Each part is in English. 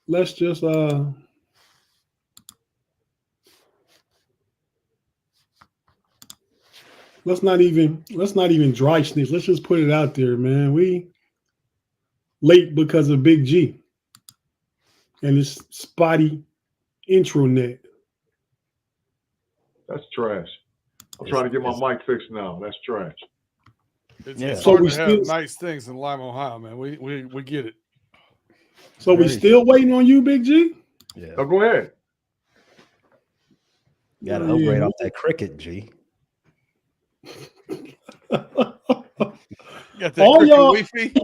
let's just let's not even dry snitch. Let's just put it out there, man. We late because of Big G and this spotty intranet. That's trash. I'm trying to get my mic fixed now. That's trash. It's hard to have nice things in Lima, Ohio, man. We get it. So we still waiting on you, Big G? Yeah. Oh, go ahead. Got to upgrade off that cricket, G. All y'all,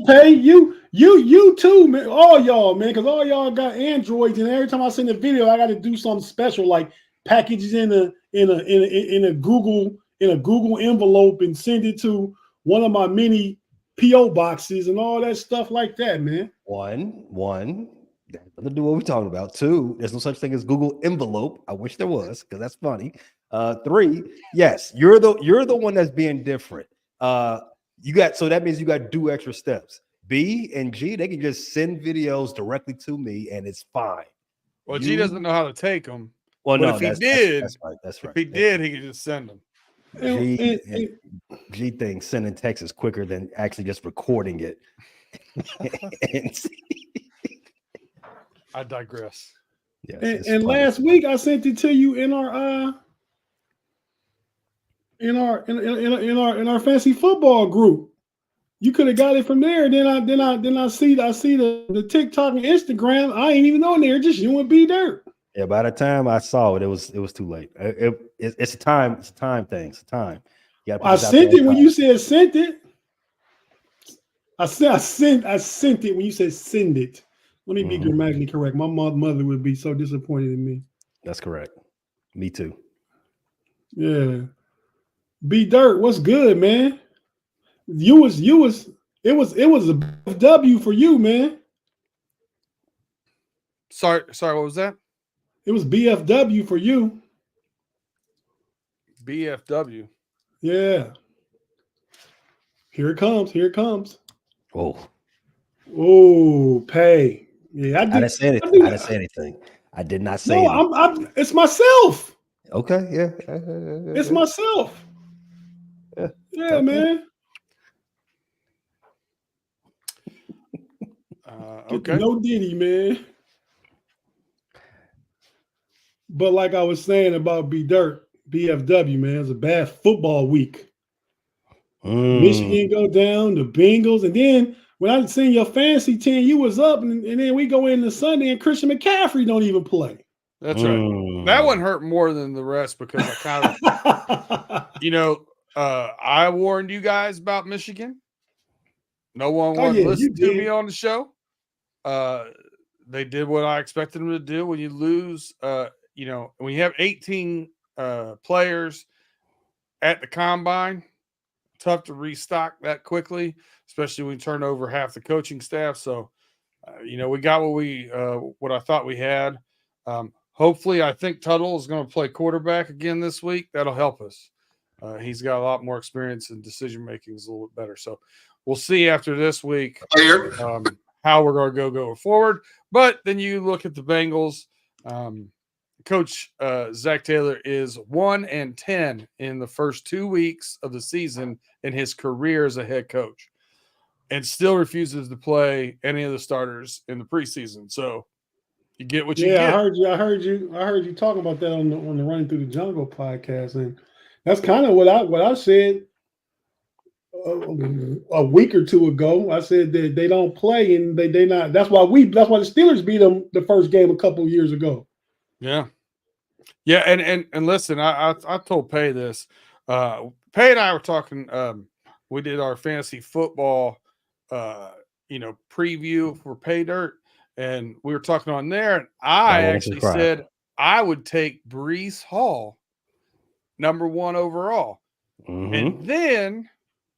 hey, you too, man. All y'all, man, because all y'all got Androids, and every time I send a video, I got to do something special, like packages in a Google envelope and send it to one of my many PO boxes and all that stuff like that, man. One, that has nothing to do with what we're talking about. Two, there's no such thing as Google envelope. I wish there was, because that's funny. Three, yes, you're the one that's being different. So that means you got to do extra steps. B and G, they can just send videos directly to me, and it's fine. Well, G doesn't know how to take them. Well, but no, if he did, that's right. If he did, he could just send them. G thinks sending text is quicker than actually just recording it. I digress. Yes, and last week I sent it to you in our fantasy football group. You could have got it from there. Then I see the TikTok and Instagram. I ain't even on there. Just you and B Dirt. Yeah, by the time I saw it, it was too late. It's a time thing. It's a time. I sent it when you said sent it. I sent it when you said send it. Let me be grammatically correct. My mother would be so disappointed in me. That's correct. Me too. Yeah. B Dirt, what's good, man? It was a W for you, man. Sorry, what was that? It was BFW for you. BFW. Yeah. Here it comes. Oh, pay. Yeah, I didn't say anything. I didn't say anything. I did not say anything. It's myself. Okay, yeah. It's myself. Yeah, okay. Man. Okay. No Diddy, man. But like I was saying about B Dirt, BFW, man, it was a bad football week. Michigan go down, the Bengals, and then when I seen your fantasy team, you was up, and then we go into Sunday, and Christian McCaffrey don't even play. That's right. That one hurt more than the rest because I kind of, I warned you guys about Michigan. No one wanted to listen to me on the show. They did what I expected them to do. When you lose, when you have 18 players at the combine, tough to restock that quickly, especially when you turn over half the coaching staff. So, we got what I thought we had. Hopefully, I think Tuttle is going to play quarterback again this week. That'll help us. He's got a lot more experience and decision making is a little bit better. So we'll see after this week how we're going to go forward. But then you look at the Bengals. Coach Zach Taylor is 1-10 in the first 2 weeks of the season in his career as a head coach, and still refuses to play any of the starters in the preseason. So you get what you get. I heard you talking about that on the Running Through the Jungle podcast, and that's kind of what I said a week or two ago. I said that they don't play, and they not. That's why the Steelers beat them the first game a couple of years ago. Yeah. And listen, I told Pay this. Pay and I were talking. We did our fantasy football, preview for Pay Dirt, and we were talking on there. And I actually said I would take Breece Hall, number 1 overall, and then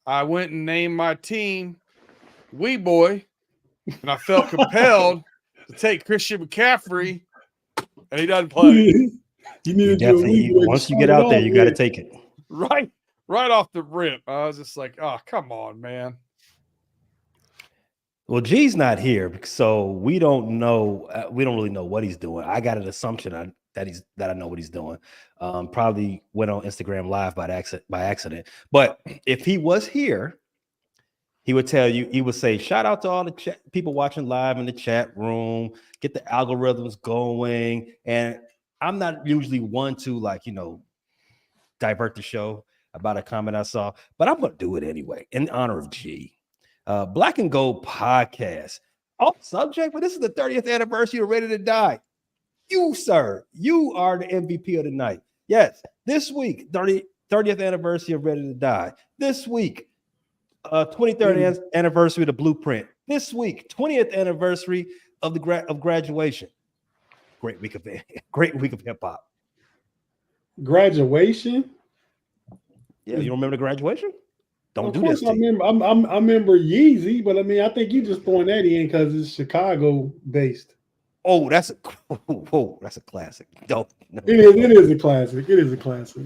I went and named my team Wee Boy, and I felt compelled to take Christian McCaffrey, and he doesn't play. You definitely once you get out there, you got to take it right off the rip. I was just like, oh, come on, man. Well, G's not here, so we don't know. We don't really know what he's doing. I got an assumption that I know what he's doing. Probably went on Instagram Live by accident. But if he was here, he would tell you. He would say, "Shout out to all the people watching live in the chat room. Get the algorithms going." And I'm not usually one to divert the show about a comment I saw, but I'm gonna do it anyway in honor of G. Black and Gold podcast. Off subject, but this is the 30th anniversary of Ready to Die. You, sir, you are the MVP of the night. Yes, this week, 30th anniversary of Ready to Die. This week, 23rd anniversary of the Blueprint. This week, 20th anniversary of the graduation. Great week of hip hop. Graduation? Yeah, you don't remember the graduation? Don't of do course this. I remember. I remember Yeezy, but I mean, I think you just throwing that in because it's Chicago based. Oh, that's a classic. No. It is a classic. It is a classic.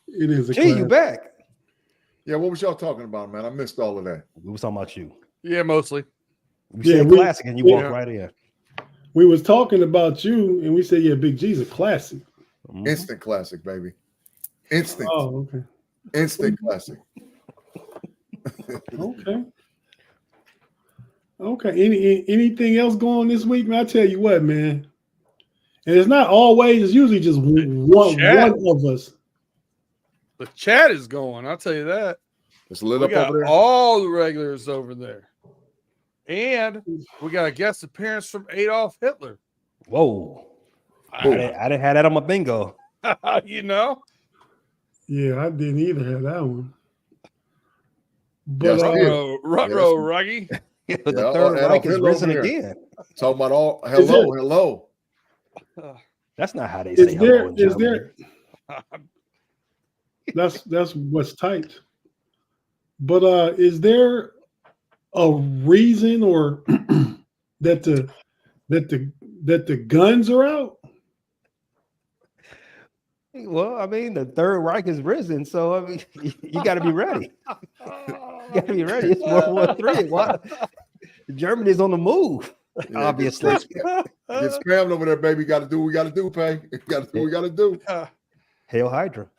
It is a classic. You back? Yeah, what was y'all talking about, man? I missed all of that. We was talking about you. Yeah, mostly. You said classic, and you walked right in. We was talking about you, and we said, "Yeah, Big G's a classic." Mm-hmm. Instant classic, baby. Instant. Oh, okay. Instant classic. Okay. Anything else going this week, man? I tell you what, man. And it's not always. It's usually just one of us. The chat is going. I'll tell you that. It's lit up over there. All the regulars over there, and we got a guest appearance from Adolf Hitler. Whoa! I didn't have that on my bingo. You know. Yeah, I didn't either have that one. But Rutro Ruggy. The Third Reich is risen again. Talking about all hello. That's not how they say hello in Germany. That's what's typed. But is there a reason or that the guns are out? Well, I mean, the Third Reich is risen, so I mean, you got to be ready. You got to be ready. It's World War III. What? Germany's on the move. Yeah, obviously, get spammed over there, baby. Got to do what we got to do, Pay. Got to do what we got to do. Hail Hydra.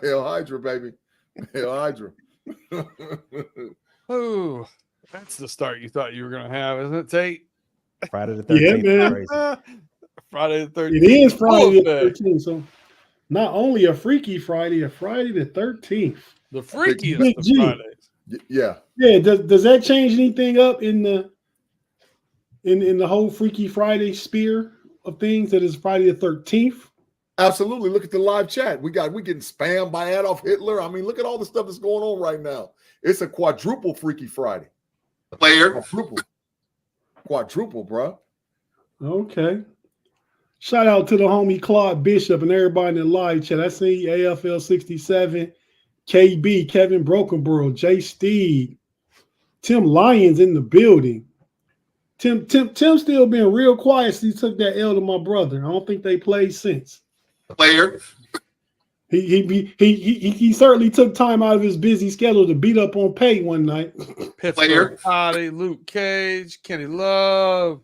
Hail Hydra, baby. Hail Hydra. Oh, that's the start you thought you were going to have, isn't it, Tate? Friday the 13th. Yeah, man. Friday the 13th. It is Friday the 13th. So not only a Freaky Friday, a Friday the 13th. The freakiest of Fridays. Yeah. Yeah. Does that change anything up in the whole Freaky Friday sphere of things that is Friday the 13th? Absolutely. Look at the live chat. We getting spammed by Adolf Hitler. I mean, look at all the stuff that's going on right now. It's a quadruple Freaky Friday. Quadruple, bro. Okay. Shout out to the homie Claude Bishop and everybody in the live chat. I see AFL 67, KB, Kevin Brokenborough, Jay Steed, Tim Lyons in the building. Tim still being real quiet since he took that L to my brother. I don't think they played since. Player. He certainly took time out of his busy schedule to beat up on Pay one night. Pittsburgh Potty, Luke Cage, Kenny Love.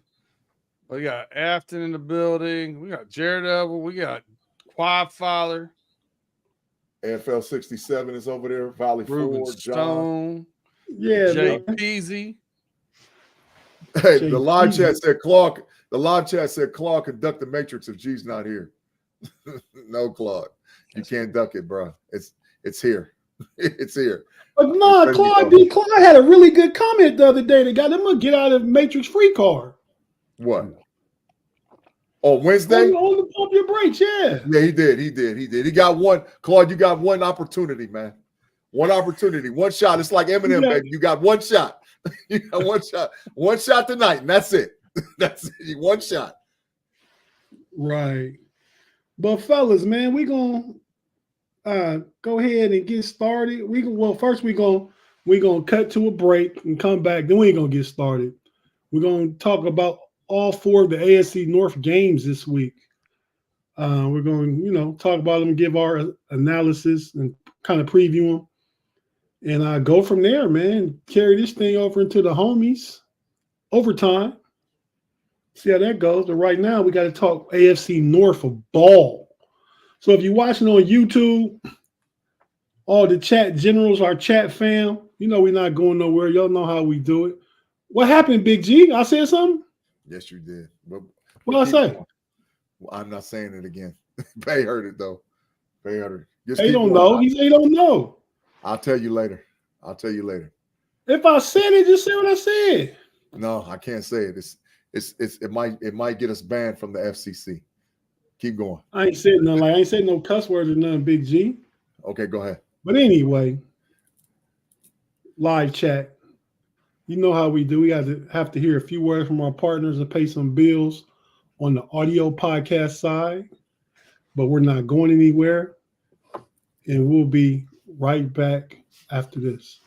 We got Afton in the building. We got Jared Elwood. We got Quad Father. AFL 67 is over there. Valley Ruben Ford, Stone. Yeah, Jay Peasy. Hey, the live chat said Clark. The live chat said Clark could duck the Matrix if G's not here. No, Clark. You can't duck it, bro. It's here. It's here. But no, Claude had a really good comment the other day that got him a get out of Matrix free card. What? Oh, Wednesday? On the pump your brakes, yeah. Yeah, he did. He got one. Claude, you got one opportunity, man. One opportunity. One shot. It's like Eminem, baby. You got one shot. You got one shot. One shot tonight, and that's it. That's it. One shot. Right. But fellas, man, we gonna go ahead and get started. First we gonna cut to a break and come back. Then we ain't gonna get started. We're gonna talk about all 4 of the AFC North games this week. We're going to, talk about them, give our analysis and kind of preview them. And I go from there, man. Carry this thing over into the homies overtime. See how that goes. But right now, we got to talk AFC North of ball. So if you're watching on YouTube, all the chat generals, our chat fam, you know we're not going nowhere. Y'all know how we do it. What happened, Big G? I said something? Yes, you did. What I say? Well, I'm not saying it again. Pay heard it, though. Pay heard it. They don't know. He don't know. I'll tell you later. If I said it, just say what I said. No, I can't say it. It might get us banned from the FCC. Keep going. I ain't saying nothing. I ain't saying no cuss words or nothing, Big G. Okay, go ahead. But anyway, live chat. You know how we do. We have to hear a few words from our partners and pay some bills on the audio podcast side. But we're not going anywhere. And we'll be right back after this.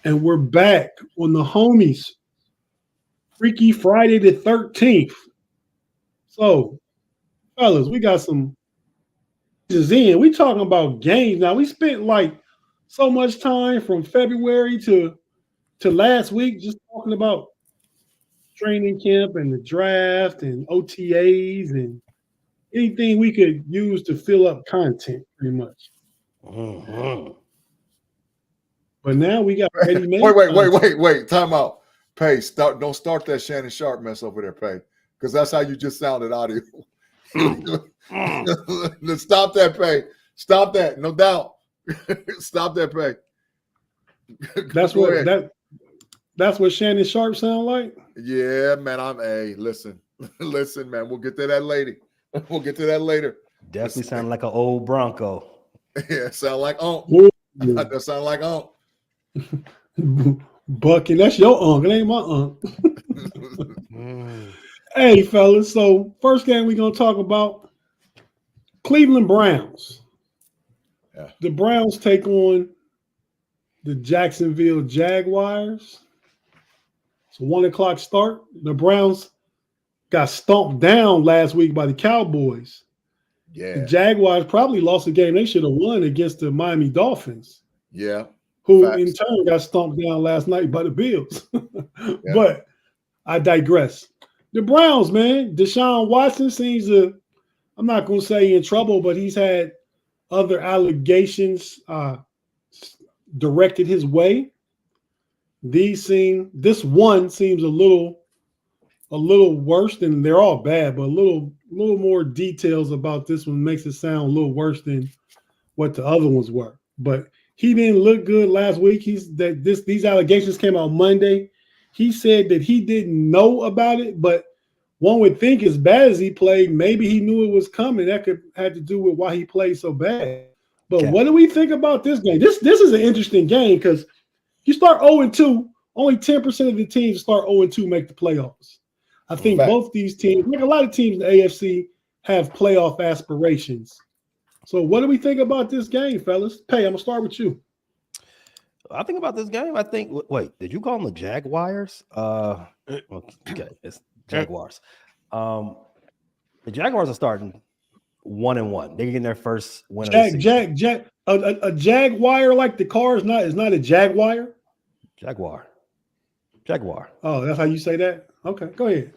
And we're back on the homies. Freaky Friday the 13th. So, fellas, we got some in. We talking about games now. We spent like so much time from February to last week just talking about training camp and the draft and OTAs and anything we could use to fill up content, pretty much. Mm-hmm. But now we got ready-made. Wait. Time out. Pay. Don't start that Shannon Sharp mess over there, Pay. Because that's how you just sounded audio. Stop that, Pay. Stop that. No doubt. Stop that, Pay. That's what Shannon Sharp sound like? Yeah, man. Listen, man. We'll get to that later. Definitely sound like an old Bronco. Yeah, sound like that sound like Bucky, that's your uncle, ain't my uncle. Hey, fellas, so first game we're going to talk about Cleveland Browns. Yeah. The Browns take on the Jacksonville Jaguars. It's a 1:00 start. The Browns got stomped down last week by the Cowboys. Yeah. The Jaguars probably lost a game they should have won against the Miami Dolphins. Yeah. Who Facts. in turn got stomped down last night by the Bills. Yeah. But I digress. The Browns, man, Deshaun Watson seems to, I'm not going to say in trouble, but he's had other allegations directed his way. This one seems a little worse than, they're all bad, but a little more details about this one makes it sound a little worse than what the other ones were. But he didn't look good last week. These allegations came out Monday. He said that he didn't know about it, but one would think as bad as he played, maybe he knew it was coming. That had to do with why he played so bad. But What do we think about this game? This is an interesting game because you start 0-2, only 10% of the teams start 0-2 make the playoffs. I think both these teams, like a lot of teams in the AFC, have playoff aspirations. So what do we think about this game, fellas? Pay, I'm going to start with you. I think about this game. Wait, did you call them the Jaguars? Okay, it's Jaguars. The Jaguars are starting 1-1. They're getting their first win of the season. A Jaguar like the car is not a Jaguar? Jaguar. Oh, that's how you say that? Okay, go ahead.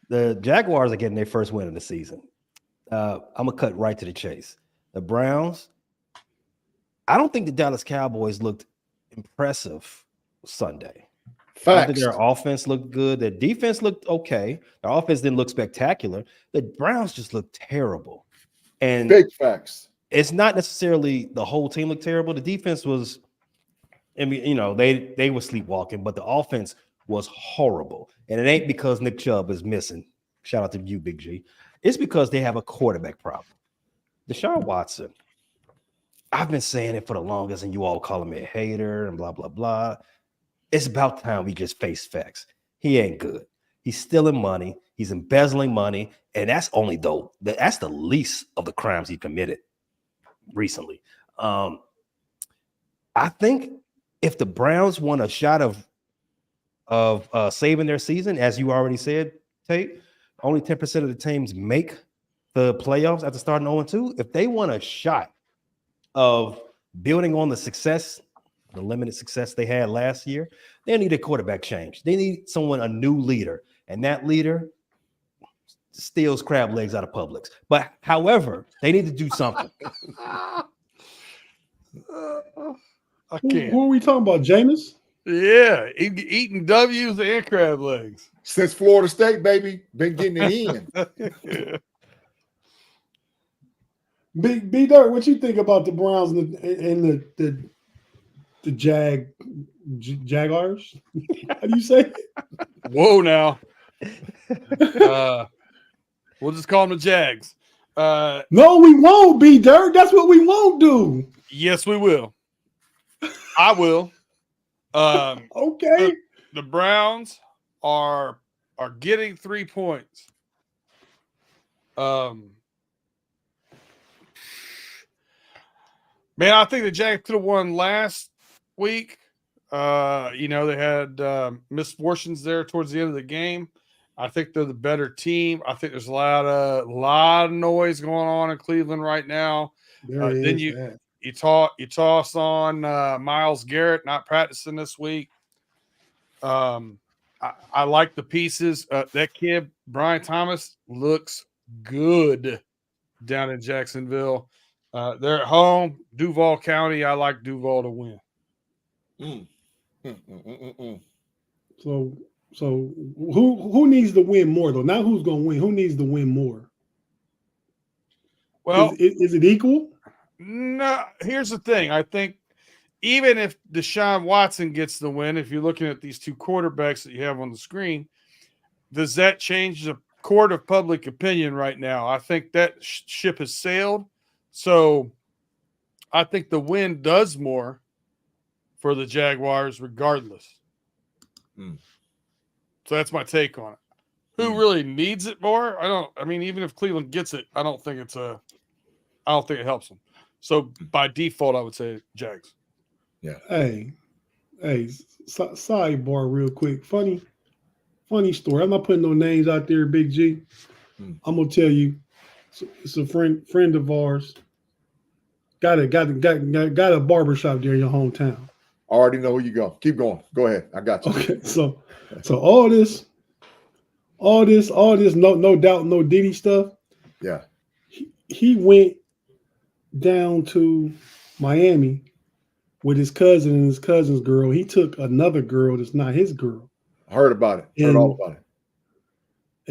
The Jaguars are getting their first win of the season. I'm going to cut right to the chase. The Browns, I don't think the Dallas Cowboys looked impressive Sunday. Facts. I think their offense looked good. Their defense looked okay. Their offense didn't look spectacular. The Browns just looked terrible. And big facts. It's not necessarily the whole team looked terrible. The defense was, they were sleepwalking, but the offense was horrible. And it ain't because Nick Chubb is missing. Shout out to you, Big G. It's because they have a quarterback problem. Deshaun Watson, I've been saying it for the longest, and you all calling me a hater and blah, blah, blah. It's about time we just face facts. he ain't good. He's stealing money. He's embezzling money. And that's the least of the crimes he committed recently. I think if the Browns want a shot of saving their season, as you already said, Tate, only 10% of the teams make the playoffs after starting 0-2. If they want a shot of building on the limited success they had last year, they need a quarterback change. They need a new leader, and that leader steals crab legs out of Publix. But however, they need to do something. I can't. Who are we talking about, Jameis? Yeah, eating W's and crab legs. Since Florida State, baby, been getting it in. B Dirt, what you think about the Browns and the Jaguars? How do you say it? Whoa, now. We'll just call them the Jags. No, we won't, B Dirt. That's what we won't do. Yes, we will. I will. Okay. The Browns are getting 3 points. Man, I think the Jags could have won last week. They had misfortunes there towards the end of the game. I think they're the better team. I think there's a lot of noise going on in Cleveland right now. Then you toss on Myles Garrett not practicing this week. I like the pieces. That kid Brian Thomas looks good down in Jacksonville. They're at home, Duval County. I like Duval to win. So who needs to win more though? Not who's going to win. Who needs to win more? Well, is it equal? No. Here's the thing. I think even if Deshaun Watson gets the win, if you're looking at these two quarterbacks that you have on the screen, does that change the court of public opinion right now? I think that ship has sailed. So I think the win does more for the Jaguars regardless. So that's my take on it. Who really needs it more? Even if Cleveland gets it, I don't think it helps them. So by default, I would say Jags. Yeah. Hey, sidebar real quick. Funny story. I'm not putting no names out there, Big G. I'm gonna tell you, it's a friend of ours. Got a barbershop there in your hometown. I already know where you go. Keep going. Go ahead. I got you. Okay, so all this, no doubt, no Diddy stuff. Yeah. He went down to Miami with his cousin and his cousin's girl. He took another girl that's not his girl. I heard about it. Heard all about it.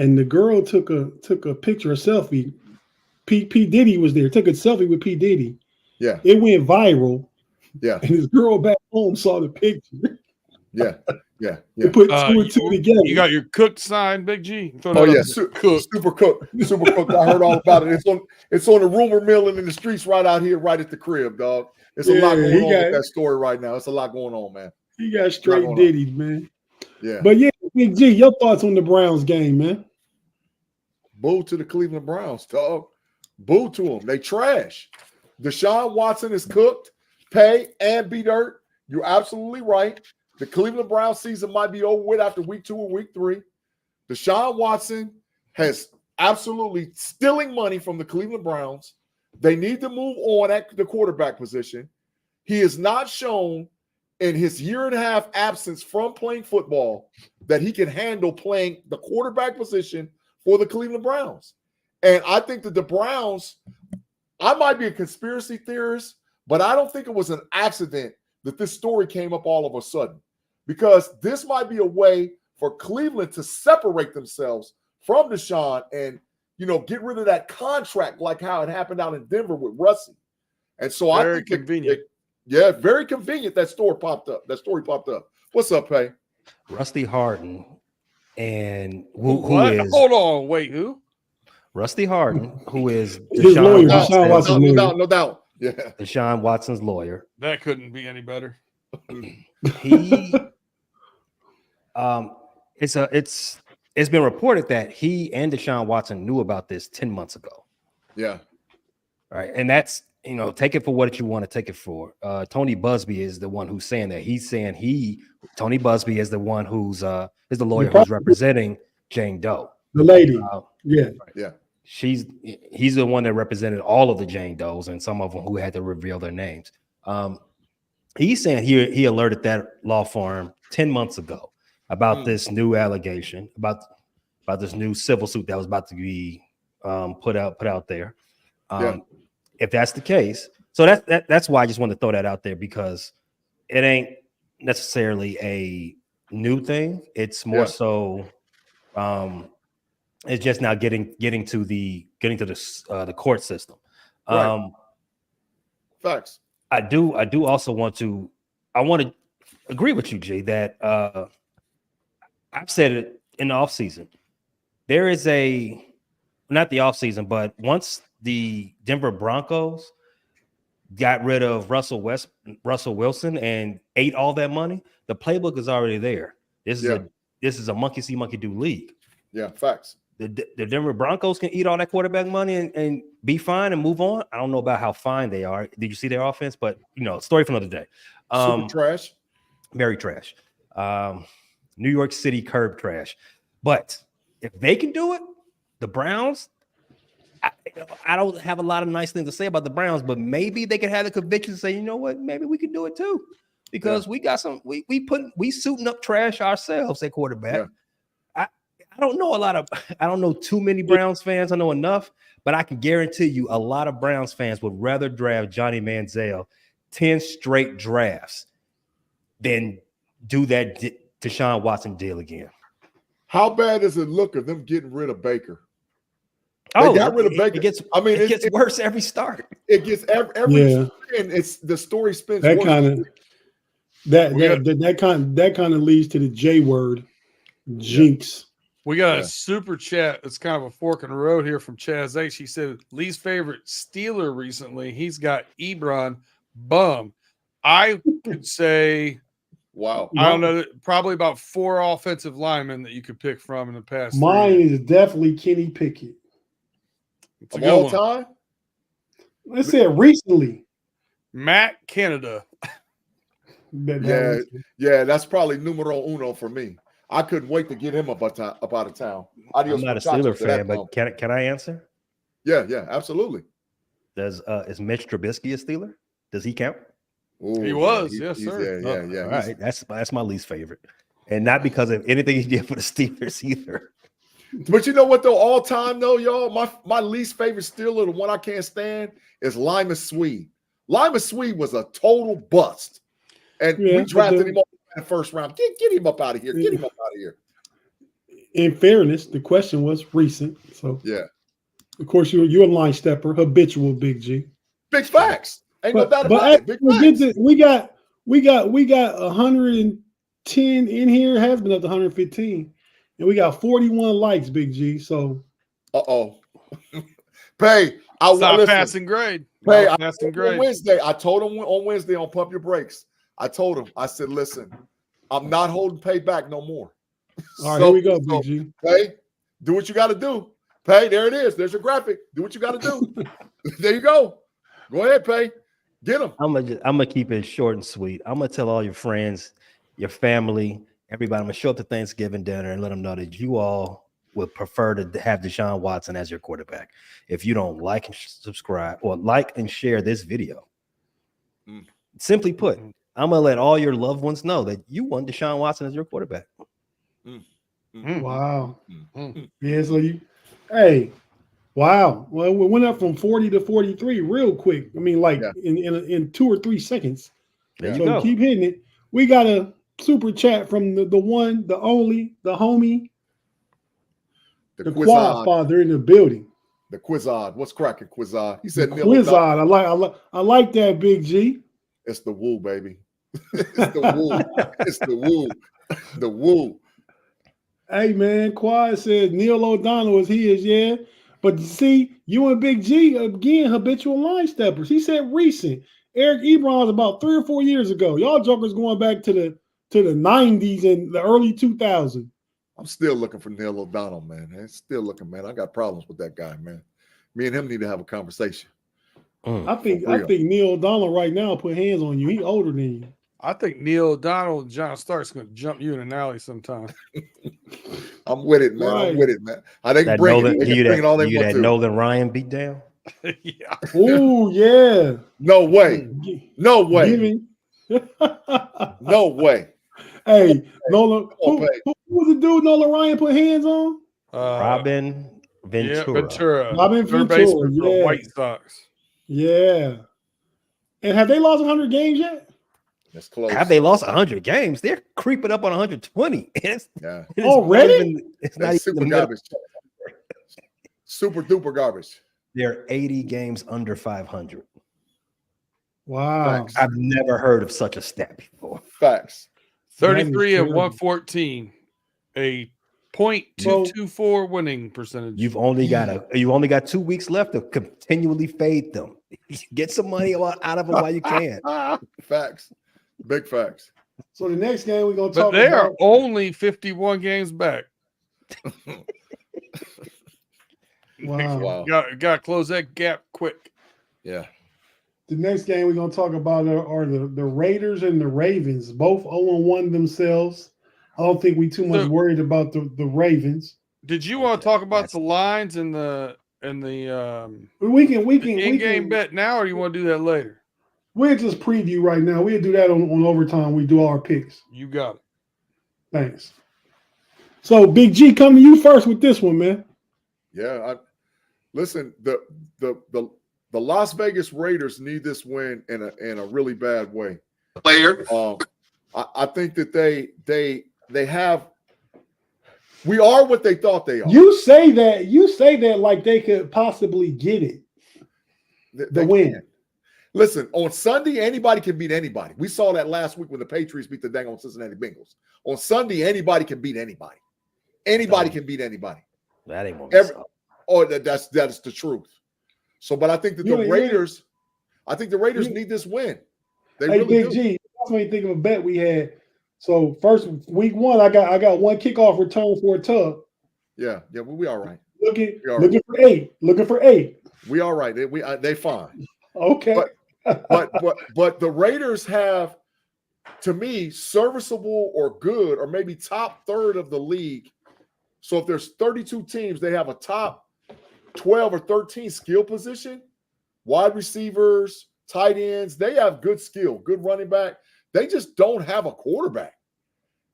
And the girl took a picture, a selfie. P Diddy was there. Took a selfie with P Diddy. Yeah. It went viral. Yeah. And his girl back home saw the picture. Yeah. They put two and two together. You got your cooked sign, Big G. Oh yeah, super cooked. I heard all about it. It's on the rumor mill and in the streets right out here, right at the crib, dog. It's a lot going on with that story right now. It's a lot going on, man. He got straight Diddy, man. Yeah. But yeah, Big G, your thoughts on the Browns game, man? Boo to the Cleveland Browns, dog. Boo to them. They trash. Deshaun Watson is cooked. Pay and B Dirt. You're absolutely right. The Cleveland Browns season might be over with after week 2 or week 3. Deshaun Watson has absolutely stealing money from the Cleveland Browns. They need to move on at the quarterback position. He has not shown in his year and a half absence from playing football that he can handle playing the quarterback position for the Cleveland Browns. And I think that the Browns, I might be a conspiracy theorist, but I don't think it was an accident that this story came up all of a sudden, because this might be a way for Cleveland to separate themselves from Deshaun and, get rid of that contract like how it happened out in Denver with Russie. And so I think convenient. Very convenient that story popped up. What's up, Pay? Rusty Harden and who is? Hold on, wait, who? Rusty Harden, who is Deshaun Watson. No doubt. Yeah. Deshaun Watson's lawyer. That couldn't be any better. He it's been reported that he and Deshaun Watson knew about this 10 months ago. Yeah. Right. And that's, take it for what you want to take it for. Tony Busby is the one who's saying that. He's saying Tony Busby is the one who's is the lawyer who's representing Jane Doe. The lady. Yeah. He's the one that represented all of the Jane Does and some of them who had to reveal their names. He's saying he alerted that law firm 10 months ago about this new allegation, about this new civil suit that was about to be put out there. If that's the case, so that's why I just wanted to throw that out there, because it ain't necessarily a new thing. It's more so it's just now getting to the court system. Facts. I do also want to agree with you, G, that I've said it in the offseason. There is not the offseason, but once the Denver Broncos got rid of Russell Wilson and ate all that money, the playbook is already there. This is a monkey see, monkey do league. Yeah, facts. The Denver Broncos can eat all that quarterback money and be fine and move on. I don't know about how fine they are. Did you see their offense? But story for another day. Super trash. Very trash. New York City curb trash. But if they can do it, the Browns, I don't have a lot of nice things to say about the Browns, but maybe they could have the conviction to say, you know what, maybe we could do it too. Because we got we suiting up trash ourselves at quarterback. Yeah. I don't know too many Browns fans. I know enough, but I can guarantee you a lot of Browns fans would rather draft Johnny Manziel 10 straight drafts than do that Deshaun Watson deal again. How bad does it look of them getting rid of Baker? They got rid of Baker. It gets worse every start. It gets every spin. It's the story spins. That kind of leads to the J word, jinx. We got a super chat. It's kind of a fork in the road here from Chaz H. He said least favorite Steeler recently. He's got Ebron bum. I could say, wow. I don't know, probably about 4 offensive linemen that you could pick from in the past. Mine is definitely Kenny Pickett. It's a good time. Let's say recently. Matt Canada. That's probably numero uno for me. I couldn't wait to get him up out of town. I'm not a Steeler fan, but can I answer? Yeah, absolutely. Is Mitch Trubisky a Steeler? Does he count? Ooh, he was, yes, sir. Yeah. All right, that's my least favorite, and not because of anything he did for the Steelers either. But you know what though? All time though, y'all, my least favorite Steeler, the one I can't stand, is Lima Swede. Lima Swede was a total bust, and we drafted him up in the first round. Get him up out of here. Get him up out of here. In fairness, the question was recent, so of course you're a line stepper, habitual Big G. Big facts. Ain't no doubt about it. Big facts. We got 110 in here. Has been up to 115. And we got 41 likes, Big G. So, Pay. Stop passing grade. Pay. On Wednesday, I told him on Wednesday on Pump Your Brakes. I told him, I said, listen, I'm not holding Pay back no more. All right, here we go, Big G. Pay, do what you got to do. Pay, there it is. There's your graphic. Do what you got to do. There you go. Go ahead, Pay. Get him. I'm gonna keep it short and sweet. I'm gonna tell all your friends, your family, everybody. I'm gonna show up to Thanksgiving dinner and let them know that you all would prefer to have Deshaun Watson as your quarterback. If you don't like and subscribe or like and share this video, simply put, I'm gonna let all your loved ones know that you want Deshaun Watson as your quarterback. Wow. Yeah. So wow. Well, we went up from 40 to 43 real quick. I mean, in 2 or 3 seconds. There you so go. Keep hitting it. We got a super chat from the one, the only, the homie, the quad father in the building. The Quizod. What's cracking, Quizod? He said Quizod. I like that, Big G. It's the woo, baby. It's the woo. It's the woo. The woo. Hey man, Quad says Neil O'Donnell is his, But see, you and Big G again, habitual line steppers. He said recent. Eric Ebron was about 3 or 4 years ago. Y'all jokers going back to the 90s and the early 2000s. I'm still looking for Neil O'Donnell, man. I'm still looking, man. I got problems with that guy, man. Me and him need to have a conversation. I think Neil O'Donnell right now put hands on you. He older than you. I think Neil O'Donnell and John Stark's going to jump you in an alley sometime. I'm with it, man. Right. I'm with it, man. They can bring it. They can bring it all they want that to. Nolan Ryan beat down? Yeah. Oh, yeah. No way. No way. No way. Hey, Nolan. Who was the dude Nolan Ryan put hands on? Robin Ventura. Yeah, Ventura. Robin Ventura. For the White Sox. Yeah. And have they lost 100 games yet? That's close. Have they lost 100 games? They're creeping up on 120. Already? It's not super garbage. Super duper garbage. They're 80 games under 500. Wow. Facts. I've never heard of such a stat before. Facts. 33 and 114. A .224 winning percentage. You've only got 2 weeks left to continually fade them. Get some money out of them while you can. Facts. Big facts. So the next game we're gonna talk about. But they are only 51 games back. Wow. Got to close that gap quick. Yeah. The next game we're gonna talk about are the Raiders and the Ravens, both 0-1 themselves. I don't think we too much worried about the Ravens. Did you want to talk about the lines and the we can in-game bet now, or you want to do that later? We'll just preview right now. We'll do that on overtime. We do our picks. You got it. Thanks. So Big G, come to you first with this one, man. Yeah, listen. The Las Vegas Raiders need this win in a really bad way. I think that they have. We are what they thought they are. You say that like they could possibly get it. The win. Can. Listen, on Sunday, anybody can beat anybody. We saw that last week when the Patriots beat the dang on Cincinnati Bengals. On Sunday, anybody can beat anybody. Anybody can beat anybody. That ain't what that's the truth. So, but I think that the Raiders need this win. They really Big do. G, that's when you think of a bet we had. So first week one, I got one kickoff return for a tub. Yeah, we all right. Looking for eight. Looking for 8. We all right. They fine. Okay. But the Raiders have, to me, serviceable or good or maybe top third of the league. So if there's 32 teams, they have a top 12 or 13 skill position, wide receivers, tight ends. They have good skill, good running back. They just don't have a quarterback.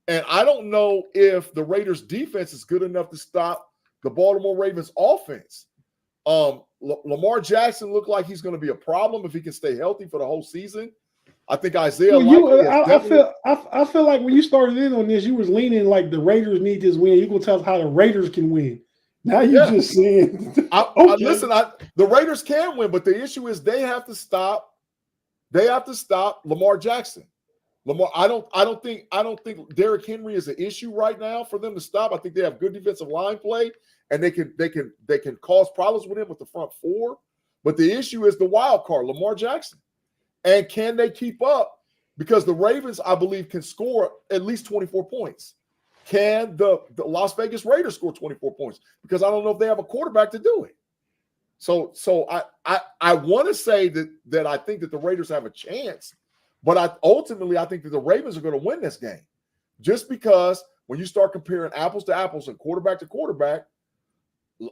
And I don't know if the Raiders defense is good enough to stop the Baltimore Ravens offense. Lamar Jackson looked like he's going to be a problem if he can stay healthy for the whole season. I think Isaiah. I feel like when you started in on this, you was leaning like the Raiders need this win. You gonna tell us how the Raiders can win. Now you just saying. Listen, the Raiders can win, but the issue is they have to stop. They have to stop Lamar Jackson. I don't think Derrick Henry is an issue right now for them to stop. I think they have good defensive line play, and they can cause problems with him with the front four. But the issue is the wild card, Lamar Jackson. And can they keep up? Because the Ravens, I believe, can score at least 24 points. Can the Las Vegas Raiders score 24 points? Because I don't know if they have a quarterback to do it. So I want to say that I think that the Raiders have a chance, but ultimately I think that the Ravens are going to win this game. Just because when you start comparing apples to apples and quarterback to quarterback,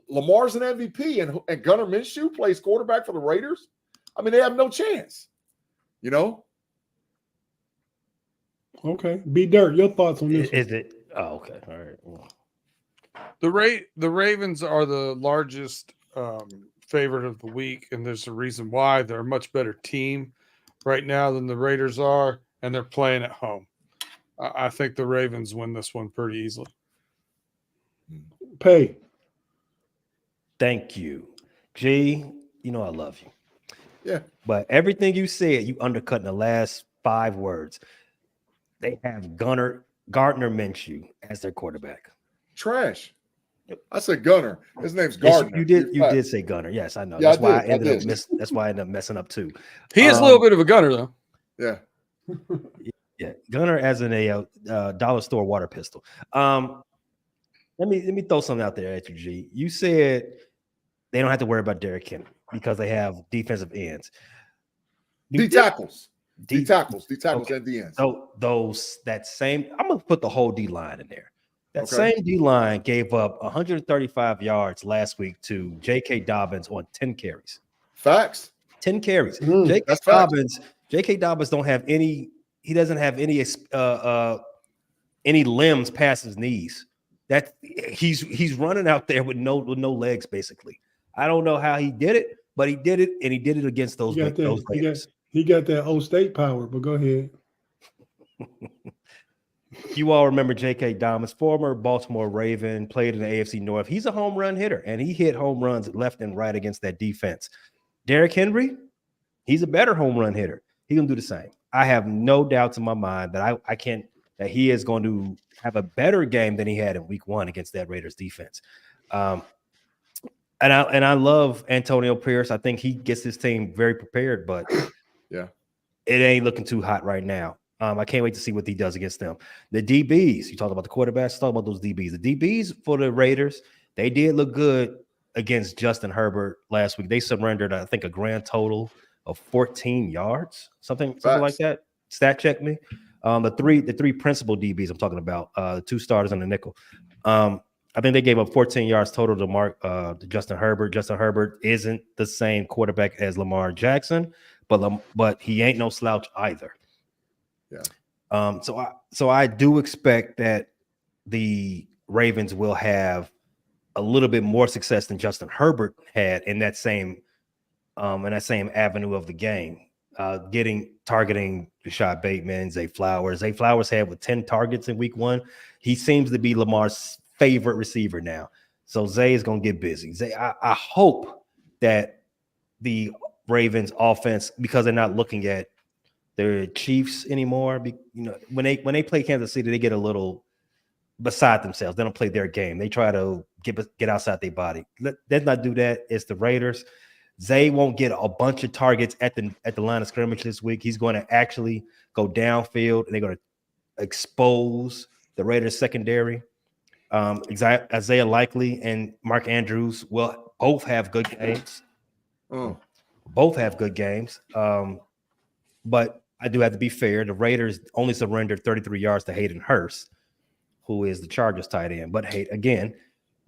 Lamar's an MVP and Gunnar Minshew plays quarterback for the Raiders. I mean, they have no chance. You know? Okay. B. Dirt, your thoughts on this? Is it? Oh, okay. All right. The Ravens are the largest favorite of the week, and there's a reason why. They're a much better team right now than the Raiders are, and they're playing at home. I think the Ravens win this one pretty easily. Pay. Thank you. G, you know I love you. Yeah. But everything you said, you undercut in the last 5 words. They have Gardner Minshew as their quarterback. Trash. I said Gunner. His name's Gardner. You did say Gunner. Yes, I know. Yeah, that's why I ended up messing up too. He is a little bit of a gunner, though. Yeah. Yeah, Gunner as in a dollar store water pistol. Let me throw something out there at you, G. You said they don't have to worry about Derrick Henry because they have defensive ends. D tackles, okay. and D ends. So I'm gonna put the whole D line in there. That same D line gave up 135 yards last week to J.K. Dobbins on 10 carries. Facts. 10 carries. J.K. Dobbins don't have any. He doesn't have any limbs past his knees. That he's running out there with no legs basically. I don't know how he did it, but he did it, and he did it against those Raiders. He got that old state power. But go ahead. You all remember J.K. Dobbins, former Baltimore Raven, played in the AFC North. He's a home run hitter, and he hit home runs left and right against that defense. Derrick Henry, he's a better home run hitter. He can do the same. I have no doubts in my mind that that he is going to have a better game than he had in Week 1 against that Raiders defense. And I love Antonio Pierce. I think he gets his team very prepared, but yeah, it ain't looking too hot right now. I can't wait to see what he does against them. The DBs, you talked about the quarterbacks, talk about those DBs. The DBs for the Raiders, they did look good against Justin Herbert last week. They surrendered, I think, a grand total of 14 yards, something like that. Stat check me. The three principal DBs I'm talking about, the two starters and the nickel. I think they gave up 14 yards total to Justin Herbert. Justin Herbert isn't the same quarterback as Lamar Jackson, but he ain't no slouch either. Yeah. So I do expect that the Ravens will have a little bit more success than Justin Herbert had in that same avenue of the game. Targeting Rashad Bateman, Zay Flowers. Zay Flowers had with 10 targets in Week 1. He seems to be Lamar's favorite receiver now. So Zay is going to get busy. Zay, I hope that the Ravens offense, because they're not looking at their Chiefs anymore. When they play Kansas City, they get a little beside themselves. They don't play their game. They try to get outside their body. Let's not do that. It's the Raiders. Zay won't get a bunch of targets at the line of scrimmage this week. He's going to actually go downfield, and they're going to expose the Raiders secondary. Isaiah Likely and Mark Andrews will both have good games. Both have good games. But I do have to be fair. The Raiders only surrendered 33 yards to Hayden Hurst, who is the Chargers tight end. But again,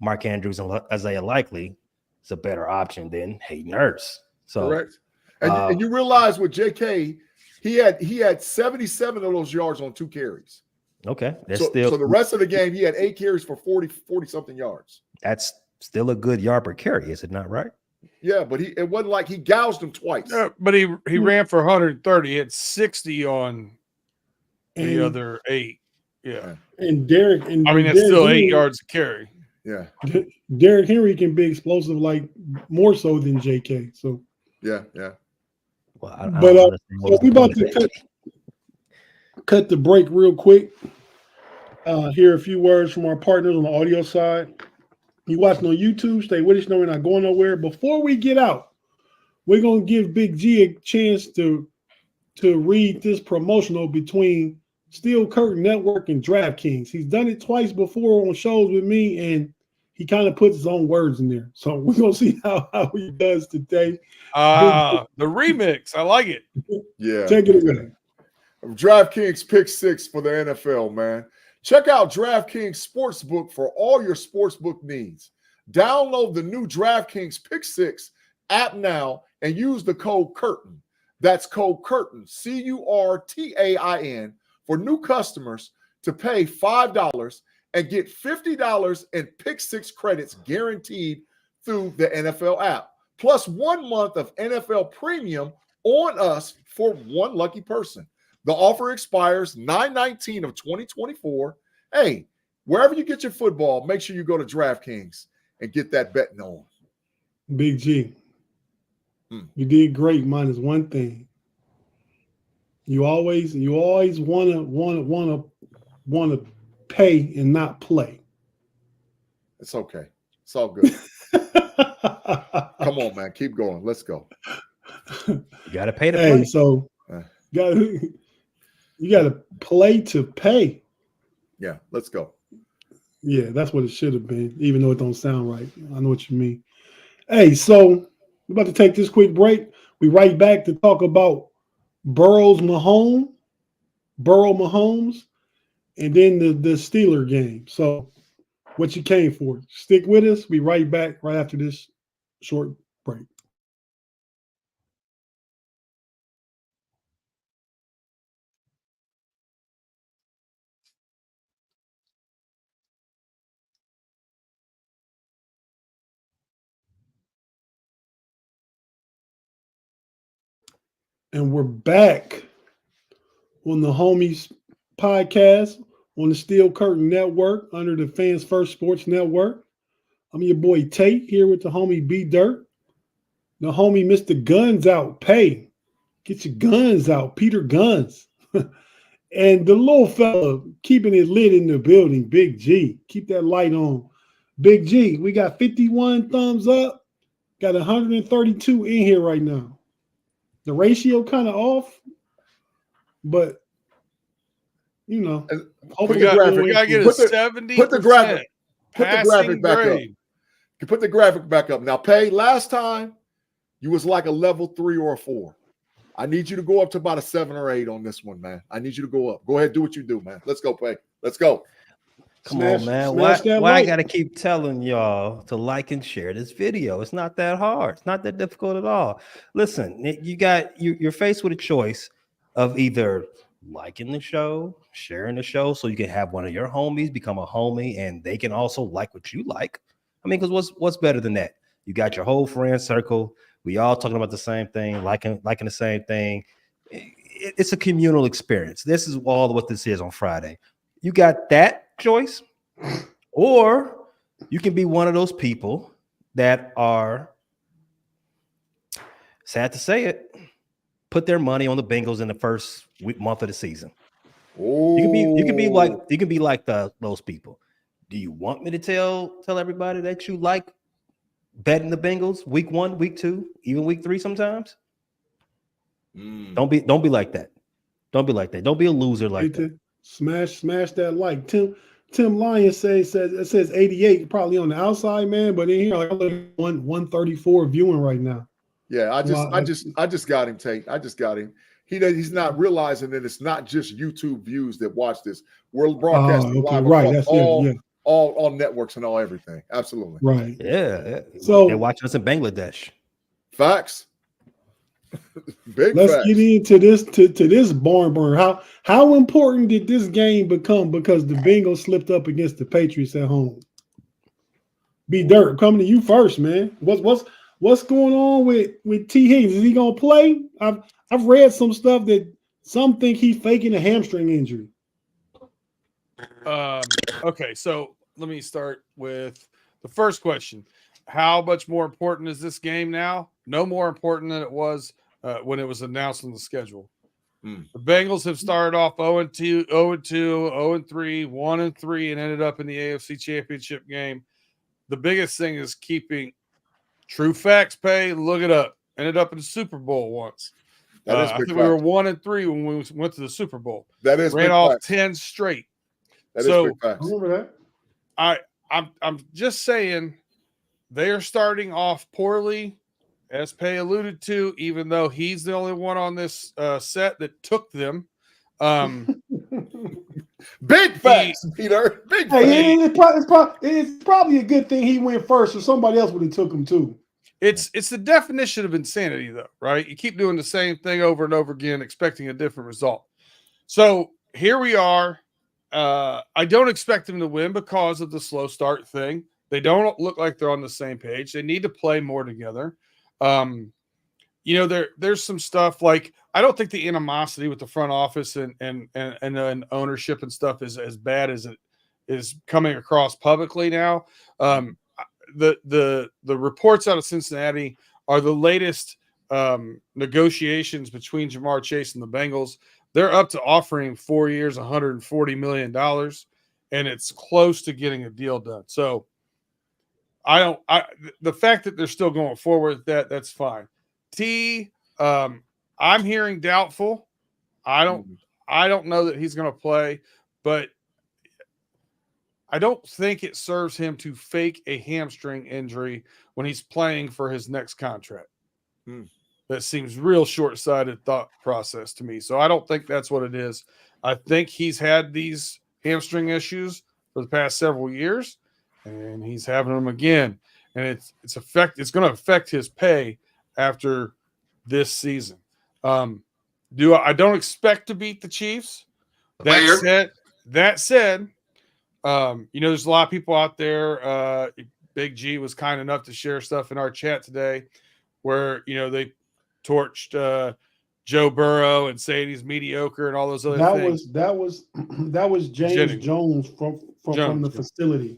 Mark Andrews and Isaiah Likely is a better option than Hayden Hurst. So correct. And you realize with JK, he had 77 of those yards on 2 carries. Okay. So the rest of the game, he had 8 carries for 40 something yards. That's still a good yard per carry, is it not, right? Yeah, but it wasn't like he gouged him twice. Yeah, but he ran for 130. He had 60 on the other 8. Yeah. And Derrick, that's still 8 yards to carry. Yeah. Derrick Henry can be explosive, like more so than JK. So yeah. Well, so we about to cut the break real quick. Hear a few words from our partners on the audio side. You watching on YouTube, stay with us. No, we're not going nowhere. Before we get out, we're going to give Big G a chance to read this promotional between Steel Curtain Network and DraftKings. He's done it twice before on shows with me, and he kind of puts his own words in there. So we're going to see how he does today. The remix. I like it. Yeah. Take it away. DraftKings Pick 6 for the NFL, man. Check out DraftKings Sportsbook for all your sportsbook needs. Download the new DraftKings Pick 6 app now and use the code CURTAIN. That's code CURTAIN, CURTAIN, for new customers to pay $5 and get $50 in Pick 6 credits guaranteed through the NFL app, plus 1 month of NFL Premium on us for one lucky person. The offer expires 9/19 of 2024. Hey, wherever you get your football, make sure you go to DraftKings and get that betting on. Big G, you did great. Minus one thing. You always wanna pay and not play. It's okay. It's all good. Come on, man. Keep going. Let's go. You gotta pay to play. So you gotta play to pay. Yeah, let's go. Yeah, that's what it should have been, even though it don't sound right. I know what you mean. Hey, so we're about to take this quick break. We right back to talk about Burrow Mahomes, and then the Steeler game. So what you came for. Stick with us. Be right back right after this short break. And we're back on the Homies podcast on the Steel Curtain Network under the Fans First Sports Network. I'm your boy Tate here with the homie B Dirt. The homie Mr. Guns Out. Pay. Get your guns out. Peter Guns. And the little fella keeping it lit in the building, Big G. Keep that light on. Big G, we got 51 thumbs up. Got 132 in here right now. The ratio kind of off, but you know, we gotta get a 70%. Put the graphic back up. You put the graphic back up. Now, Pay, last time you was like a level 3 or a 4. I need you to go up to about a 7 or 8 on this one, man. I need you to go up. Go ahead, do what you do, man. Let's go, Pay. Let's go. Come on, man. Why I gotta keep telling y'all to like and share this video? It's not that hard. It's not that difficult at all. Listen, you're faced with a choice of either liking the show, sharing the show, so you can have one of your homies become a homie, and they can also like what you like. I mean, because what's better than that? You got your whole friend circle. We all talking about the same thing, liking the same thing. It's a communal experience. This is all what this is on Friday. You got that choice, or you can be one of those people that are, sad to say it, put their money on the Bengals in the first month of the season. Ooh. You can be like those people. Do you want me to tell everybody that you like betting the Bengals week 1, week 2, even week 3 sometimes? Don't be like that. Don't be like that. Don't be a loser like that. Smash that like. Tim Lyon says 88 probably on the outside, man, but in here like 134 viewing right now. Yeah, I just got him, Tate. I just got him. He's not realizing that it's not just YouTube views that watch this. We're broadcasting live across all networks and all everything. Absolutely. Right. Yeah. So they're watching us in Bangladesh. Facts. Let's get into this to this barn burner. How important did this game become because the Bengals slipped up against the Patriots at home? B Dirt, coming to you first, man. What's going on with T. Higgins? Is he gonna play? I've read some stuff that some think he's faking a hamstring injury. Okay, so let me start with the first question. How much more important is this game now? No more important than it was when it was announced on the schedule. The Bengals have started off 0-2, 0-2, 0-3, 1-3, and ended up in the AFC Championship game. The biggest thing is keeping true facts. Pay, look it up. Ended up in the Super Bowl once. I think we were 1-3 when we went to the Super Bowl. That is ran off 10 straight. That is big facts. I remember that. I'm just saying they are starting off poorly, as Pay alluded to, even though he's the only one on this set that took them. Big facts, Peter. Big facts. It's probably a good thing he went first, or somebody else would have took him too. It's the definition of insanity, though, right? You keep doing the same thing over and over again, expecting a different result. So here we are. I don't expect them to win because of the slow start thing. They don't look like they're on the same page. They need to play more together. There's some stuff like I don't think the animosity with the front office and ownership and stuff is as bad as it is coming across publicly now. The reports out of Cincinnati are the latest negotiations between Jamar Chase and the Bengals. They're up to offering 4 years, $140 million, and it's close to getting a deal done. So the fact that they're still going forward with that's fine. I'm hearing doubtful. I don't know that he's going to play, but I don't think it serves him to fake a hamstring injury when he's playing for his next contract. That seems real short-sighted thought process to me. So I don't think that's what it is. I think he's had these hamstring issues for the past several years, and he's having them again. And it's going to affect his pay after this season. I don't expect to beat the Chiefs. That said, there's a lot of people out there. Big G was kind enough to share stuff in our chat today where, they torched Joe Burrow and saying he's mediocre and all those other things. That was James Jones from the facility.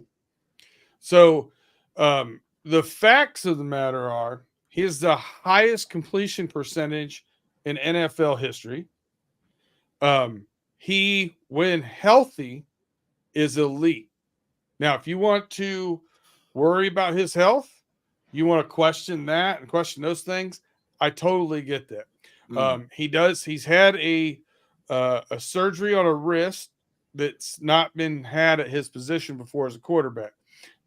So the facts of the matter are he has the highest completion percentage in NFL history. He, when healthy, is elite. Now, if you want to worry about his health, you want to question that and question those things, I totally get that. He's had a surgery on a wrist that's not been had at his position before as a quarterback.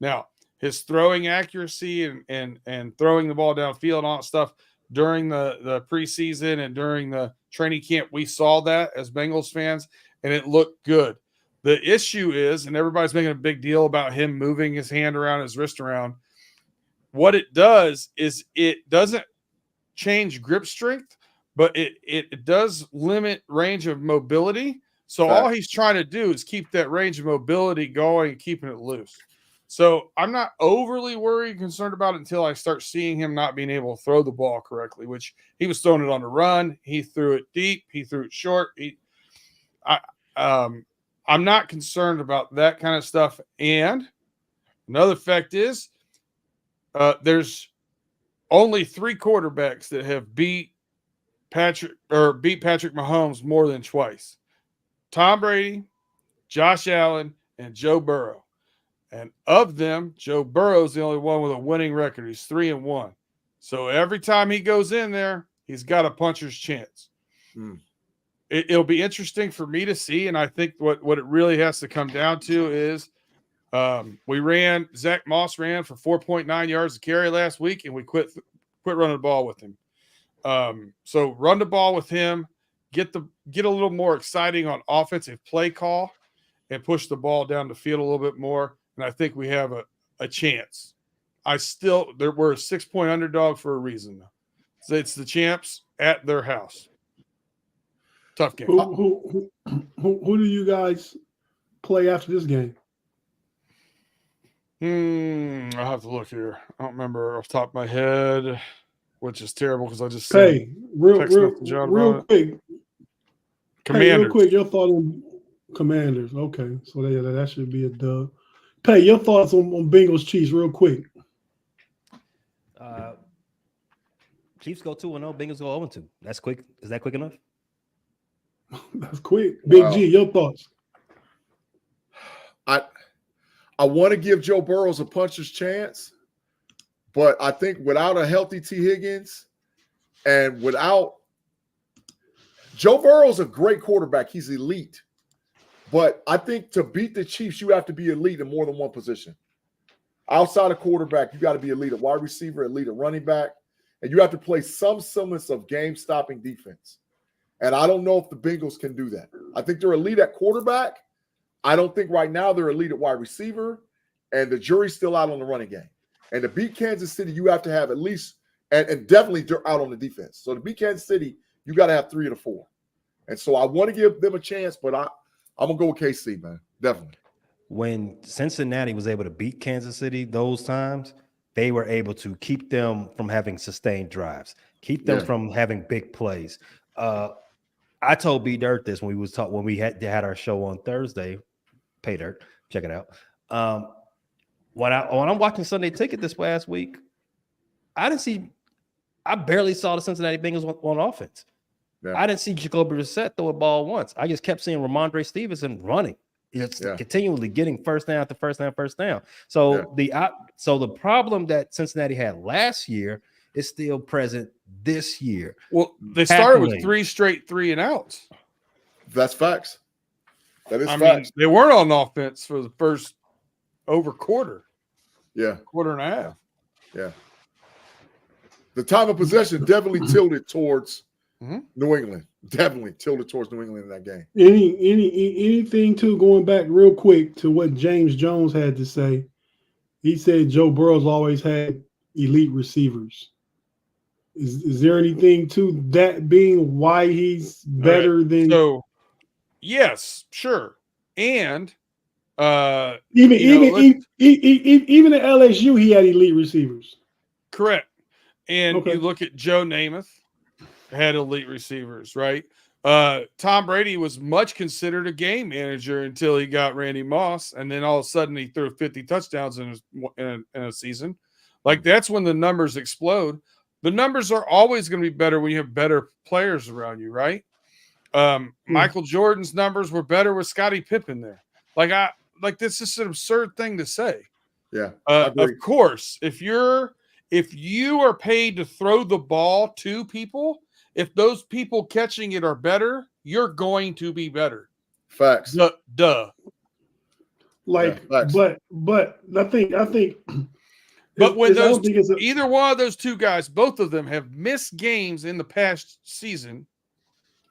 Now, his throwing accuracy and throwing the ball downfield and all that stuff during the preseason and during the training camp, we saw that as Bengals fans, and it looked good. The issue is, and everybody's making a big deal about him moving his hand around, his wrist around. What it does is it doesn't change grip strength, but it does limit range of mobility. So all he's trying to do is keep that range of mobility going and keeping it loose. So I'm not overly worried, concerned about it until I start seeing him not being able to throw the ball correctly, which he was throwing it on the run. He threw it deep. He threw it short. I'm not concerned about that kind of stuff. And another fact is there's only 3 quarterbacks that have beat Patrick Mahomes more than twice. Tom Brady, Josh Allen, and Joe Burrow. And of them, Joe Burrow's the only one with a winning record. He's 3-1. So every time he goes in there, he's got a puncher's chance. It'll be interesting for me to see, and I think what it really has to come down to is Zach Moss ran for 4.9 yards a carry last week, and we quit running the ball with him. So run the ball with him, get a little more exciting on offensive play call, and push the ball down the field a little bit more. And I think we have a chance. We're a 6-point underdog for a reason, though. So it's the champs at their house. Tough game. Who do you guys play after this game? I'll have to look here. I don't remember off the top of my head, which is terrible because I just real quick. Commanders. Real quick, your thought on Commanders. Okay, so that should be a dub. Pay your thoughts on Bengals Chiefs real quick. Chiefs go 2-0, Bengals go 0-2. That's quick. Is that quick enough? That's quick. Big G, your thoughts. I want to give Joe Burrows a puncher's chance, but I think without a healthy T. Higgins and without Joe Burrow's a great quarterback. He's elite. But I think to beat the Chiefs, you have to be elite in more than one position. Outside of quarterback, you got to be elite at wide receiver, elite at running back, and you have to play some semblance of game-stopping defense. And I don't know if the Bengals can do that. I think they're elite at quarterback. I don't think right now they're elite at wide receiver, and the jury's still out on the running game. And to beat Kansas City, you have to have at least and definitely out on the defense. So to beat Kansas City, you got to have 3 of the 4. And so I want to give them a chance, but I'm going to go with KC, man. Definitely. When Cincinnati was able to beat Kansas City those times, they were able to keep them from having sustained drives, keep them from having big plays. I told B Dirt this when we had our show on Thursday. Pay Dirt, check it out. When I'm watching Sunday Ticket this last week, I barely saw the Cincinnati Bengals on offense. Yeah. I didn't see Jacoby Brissett throw a ball once. I just kept seeing Ramondre Stevenson running. It's continually getting first down after first down. So the problem that Cincinnati had last year is still present this year. Well, they started with 3 straight 3-and-outs. That's facts. That is facts. Mean, they weren't on offense for the first over quarter. Yeah. Quarter and a half. Yeah. The time of possession definitely tilted towards New England. Definitely tilted towards New England in that game. Anything too, going back real quick to what James Jones had to say. He said Joe Burrow's always had elite receivers. Is there anything to that being why he's better than? So, yes, sure. And even at LSU, he had elite receivers. Correct. And you look at Joe Namath, had elite receivers, right? Tom Brady was much considered a game manager until he got Randy Moss, and then all of a sudden he threw 50 touchdowns in a season. Like, that's when the numbers explode. The numbers are always going to be better when you have better players around you, right? Michael Jordan's numbers were better with Scottie Pippen there. Like this is an absurd thing to say. Yeah. Of course, if you are paid to throw the ball to people, if those people catching it are better, you're going to be better. Facts. Duh. Like, yeah, but I think. But when either one of those two guys, both of them have missed games in the past season,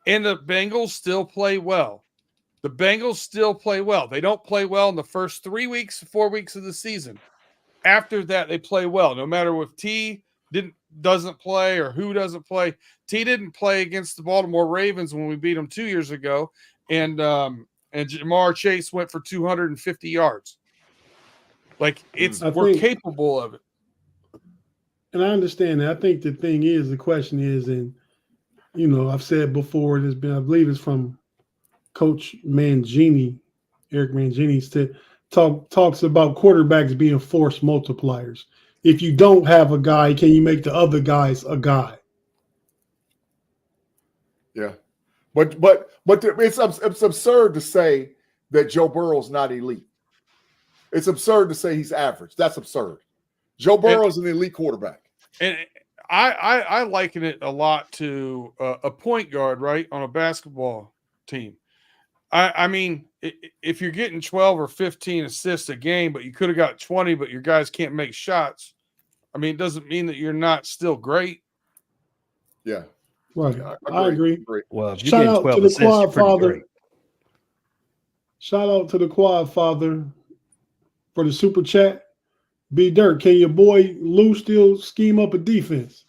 and the Bengals still play well. The Bengals still play well. They don't play well in the first 4 weeks of the season. After that, they play well. No matter if T doesn't play or who doesn't play. T didn't play against the Baltimore Ravens when we beat them 2 years ago, and Jamar Chase went for 250 yards. Like, we're capable of it. And I understand that. I think the question is, and I've said before, I believe it's from Coach Mangini, Eric Mangini, talks about quarterbacks being force multipliers. If you don't have a guy, can you make the other guys a guy? Yeah, but it's absurd to say that Joe Burrow's not elite. It's absurd to say he's average. That's absurd. Joe Burrow is an elite quarterback. And I liken it a lot to a point guard, right, on a basketball team. I mean, if you're getting 12 or 15 assists a game, but you could have got 20, but your guys can't make shots, I mean, it doesn't mean that you're not still great. Yeah. Right. Yeah, I agree. Well, if shout out to the Quad Father. Great. Shout out to the Quad Father for the super chat. B Dirt, can your boy Lou still scheme up a defense?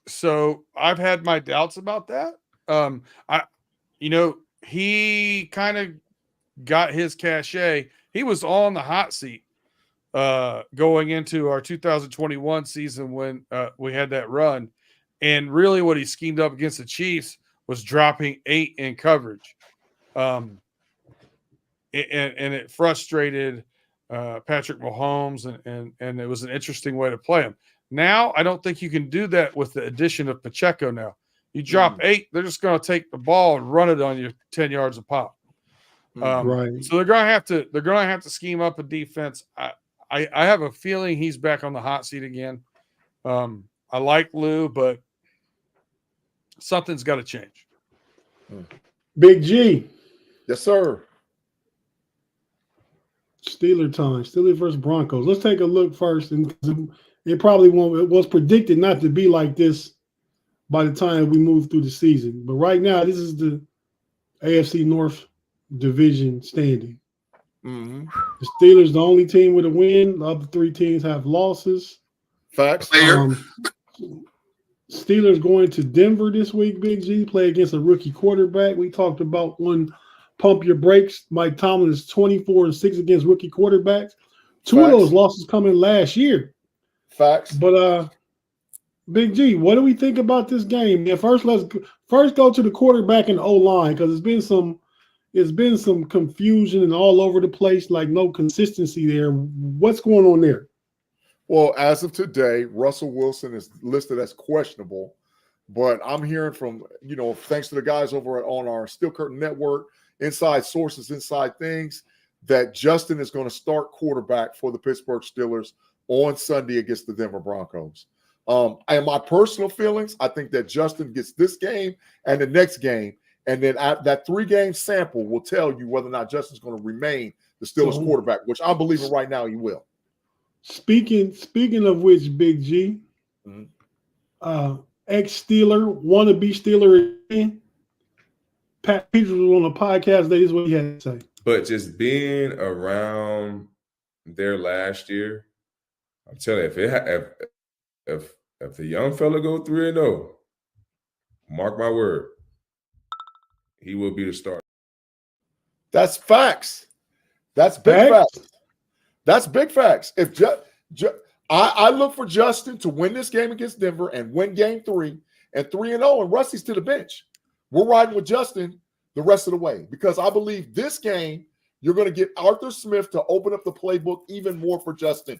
So I've had my doubts about that. He kind of got his cachet. He was on the hot seat going into our 2021 season when we had that run. And really what he schemed up against the Chiefs was dropping 8 in coverage. And it frustrated Patrick Mahomes, and it was an interesting way to play him. Now, I don't think you can do that with the addition of Pacheco now. You drop 8, they're just going to take the ball and run it on you 10 yards a pop. Right. So they're going to have to scheme up a defense. I have a feeling he's back on the hot seat again. I like Lou, but something's got to change. Big G. Yes, sir. Steeler time. Steelers versus Broncos. Let's take a look first. And it probably won't. It was predicted not to be like this by the time we move through the season. But right now, this is the AFC North division standing. Mm-hmm. The Steelers, the only team with a win. The other 3 teams have losses. Facts. Steelers going to Denver this week, Big G, play against a rookie quarterback. We talked about one pump your brakes. Mike Tomlin is 24-6 against rookie quarterbacks. 2 of those losses coming last year. Facts. But Big G, what do we think about this game? Yeah, let's go to the quarterback and O-line, because it's been some confusion and all over the place, like no consistency there. What's going on there? Well, as of today, Russell Wilson is listed as questionable, but I'm hearing from, thanks to the guys over on our Steel Curtain Network, inside sources, inside things, that Justin is going to start quarterback for the Pittsburgh Steelers on Sunday against the Denver Broncos. And my personal feelings, I think that Justin gets this game and the next game, and then that 3-game sample will tell you whether or not Justin's going to remain the Steelers quarterback, which I'm believing right now he will. Speaking of which, Big G, ex-Steeler, wannabe Steeler again, Pat Peters was on a podcast. That is what he had to say. But just being around there last year, I'm telling you, if the young fella go 3-0, mark my word, he will be the starter. That's facts. That's big facts. That's big facts. If I look for Justin to win this game against Denver and win game 3 and 3-0, and Rusty's to the bench. We're riding with Justin the rest of the way because I believe this game you're going to get Arthur Smith to open up the playbook even more for Justin.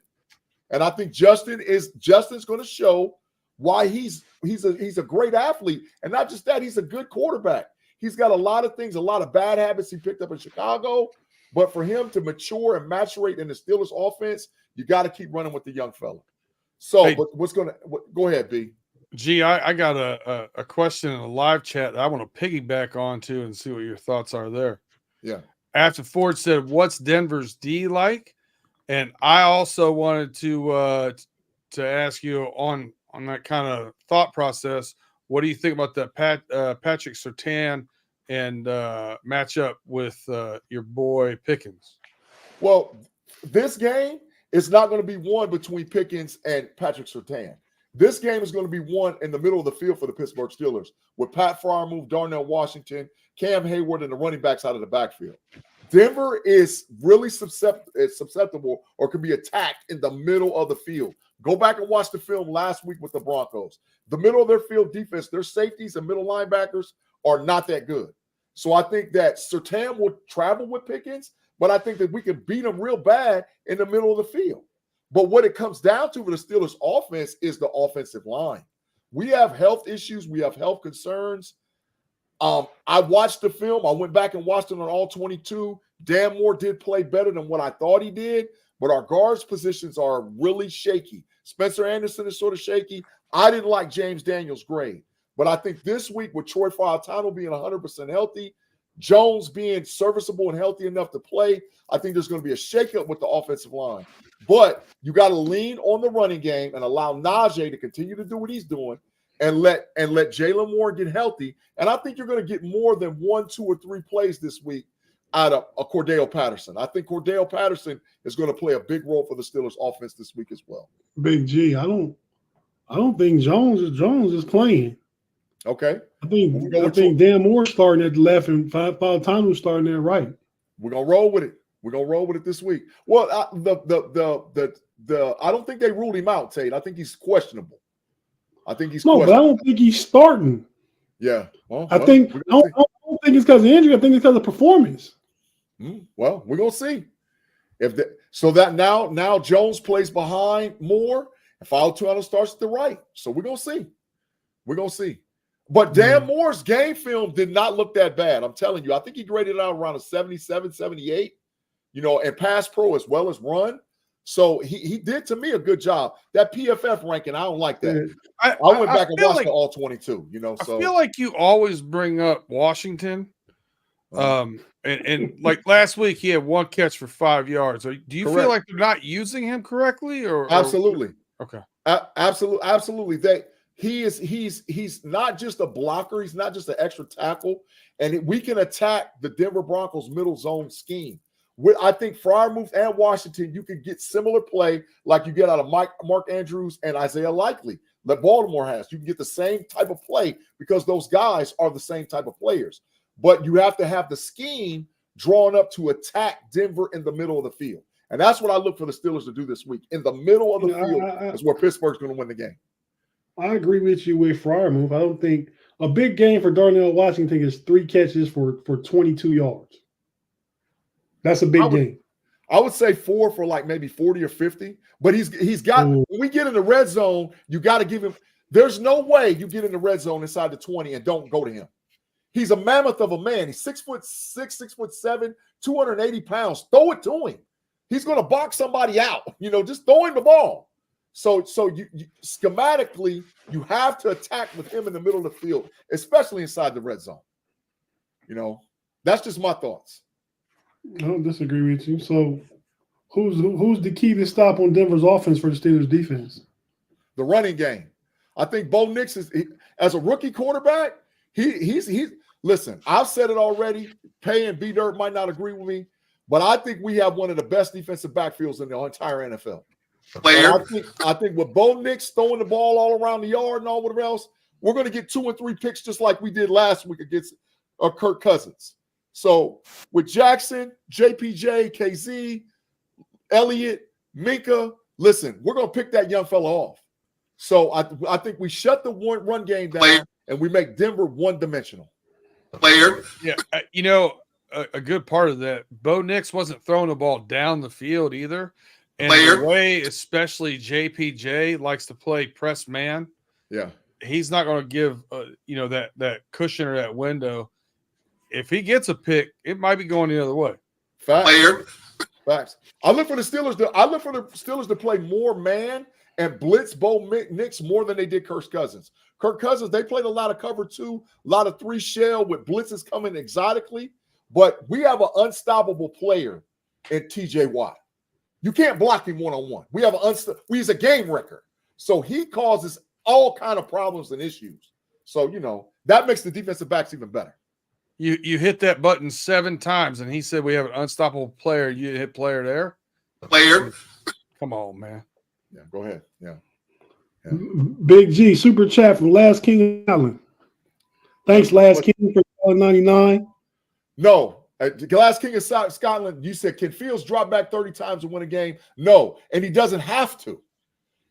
And I think Justin's going to show why he's a great athlete. And not just that, he's a good quarterback. He's got a lot of things, a lot of bad habits he picked up in Chicago. But for him to mature and maturate in the Steelers offense, you got to keep running with the young fella. So, hey, go ahead, B. G, I got a question in a live chat that I want to piggyback onto and see what your thoughts are there. Yeah. After Ford said, "What's Denver's D like?" And I also wanted to ask you on that kind of thought process. What do you think about that Patrick Surtain and matchup with your boy Pickens? Well, this game is not going to be won between Pickens and Patrick Surtain. This game is going to be won in the middle of the field for the Pittsburgh Steelers with Pat Freiermuth, Darnell Washington, Cam Hayward, and the running backs out of the backfield. Denver is really susceptible or can be attacked in the middle of the field. Go back and watch the film last week with the Broncos. The middle of their field defense, their safeties and middle linebackers are not that good. So I think that Surtain will travel with Pickens, but I think that we can beat them real bad in the middle of the field. But what it comes down to for the Steelers offense is the offensive line. We have health issues. We have health concerns. I watched the film. I went back and watched it on all 22. Dan Moore did play better than what I thought he did, but our guards positions are really shaky. Spencer Anderson is sort of shaky. I didn't like James Daniels' grade, but I think this week with Troy Fautano being 100% healthy, Jones being serviceable and healthy enough to play, I think there's going to be a shakeup with the offensive line. But you got to lean on the running game and allow Najee to continue to do what he's doing and let Jalen Moore get healthy. And I think you're going to get more than 1, 2, or 3 plays this week out of a Cordell Patterson. I think Cordell Patterson is going to play a big role for the Steelers offense this week as well. Big G, I don't think Jones is playing. Okay. I think Dan Moore starting at the left and Fautano starting at right. We're gonna roll with it. We're gonna roll with it this week. Well, I don't think they ruled him out, Tate. I think he's questionable. But I don't think he's starting. Yeah. Well, I don't think it's because of injury. I think it's because of performance. Well, we're gonna see. Now Jones plays behind Moore and Fautano starts at the right. So we're gonna see. We're gonna see. But Dan Moore's game film did not look that bad. I'm telling you. I think he graded out around a 77, 78, and pass pro as well as run. So he did, to me, a good job. That PFF ranking, I don't like that. I went back and watched all 22, So I feel like you always bring up Washington. And like last week, he had 1 catch for 5 yards. Do you feel like they're not using him correctly? Absolutely. Okay. Absolutely. He's not just a blocker. He's not just an extra tackle. And we can attack the Denver Broncos middle zone scheme. I think Freiermuth and Washington, you can get similar play like you get out of Mark Andrews and Isaiah Likely that Baltimore has. You can get the same type of play because those guys are the same type of players. But you have to have the scheme drawn up to attack Denver in the middle of the field. And that's what I look for the Steelers to do this week. In the middle of the field is where Pittsburgh's going to win the game. I agree with you with Freiermuth. I don't think a big game for Darnell Washington is 3 catches for 22 yards. That's a big game. I would say 4 for like maybe 40 or 50. But he's got when we get in the red zone, you got to give him. There's no way you get in the red zone inside the 20 and don't go to him. He's a mammoth of a man. He's 6'6", 6'7", 280 pounds. Throw it to him. He's going to box somebody out. Just throw him the ball. So you schematically, you have to attack with him in the middle of the field, especially inside the red zone. That's just my thoughts. I don't disagree with you. So, who's the key to stop on Denver's offense for the Steelers' defense? The running game. I think Bo Nix as a rookie quarterback. He's listen. I've said it already. Pay and B Dirt might not agree with me, but I think we have one of the best defensive backfields in the entire NFL. I think with Bo Nix throwing the ball all around the yard and all whatever else, we're going to get 2 and 3 picks just like we did last week against Kirk Cousins. So with Jackson, JPJ, KZ, Elliott, Minka, listen, we're going to pick that young fella off. So I think we shut the run game down and we make Denver one-dimensional. Yeah, a good part of that, Bo Nix wasn't throwing the ball down the field either. And the way especially JPJ likes to play press man, he's not going to give that cushion or that window. If he gets a pick, it might be going the other way. Facts. I look for the Steelers to play more man and blitz Bo Nix more than they did Kirk Cousins. Kirk Cousins, they played a lot of cover 2, a lot of 3 shell with blitzes coming exotically, but we have an unstoppable player in TJ Watt. You can't block him one-on-one. We have he's a game wrecker. So he causes all kind of problems and issues. So, that makes the defensive backs even better. You hit that button 7 times, and he said we have an unstoppable player. You hit player there? Come on, man. Yeah, go ahead. Yeah. Big G, super chat from Last King Island. Thanks, Last King, for $1.99. No. Last King of Scotland, you said, can Fields drop back 30 times and win a game? No. And he doesn't have to.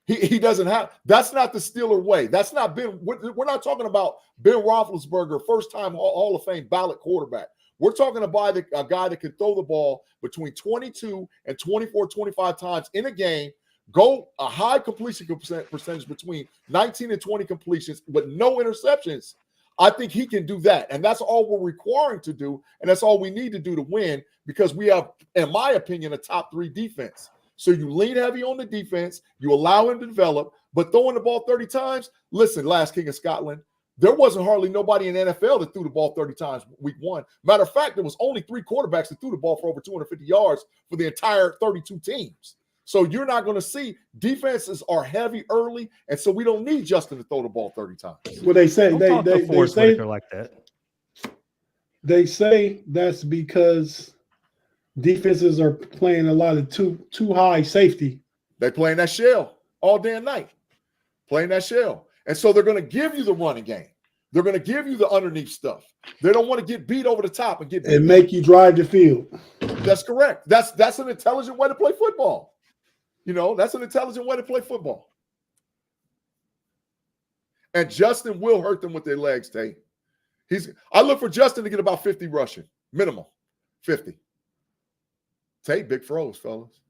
He doesn't have. That's not the Steeler way. That's not Ben. We're not talking about Ben Roethlisberger, first-time Hall of Fame ballot quarterback. We're talking about a guy that can throw the ball between 22 and 24, 25 times in a game, go a high completion percentage between 19 and 20 completions with no interceptions. I think he can do that. And that's all we're requiring to do. And that's all we need to do to win because we have, in my opinion, a top 3 defense. So you lean heavy on the defense, you allow him to develop, but throwing the ball 30 times, listen, Last King of Scotland, there wasn't hardly nobody in the NFL that threw the ball 30 times week 1. Matter of fact, there was only 3 quarterbacks that threw the ball for over 250 yards for the entire 32 teams. So you're not going to see defenses are heavy early, and so we don't need Justin to throw the ball 30 times. Well, they say they say like that. They say that's because defenses are playing a lot of too high safety. They're playing that shell all day and night, playing that shell. And so they're going to give you the running game. They're going to give you the underneath stuff. They don't want to get beat over the top and make you drive the field. That's correct. That's an intelligent way to play football. That's an intelligent way to play football. And Justin will hurt them with their legs, Tate. I look for Justin to get about 50 rushing, minimum 50. Tate, big froze, fellas.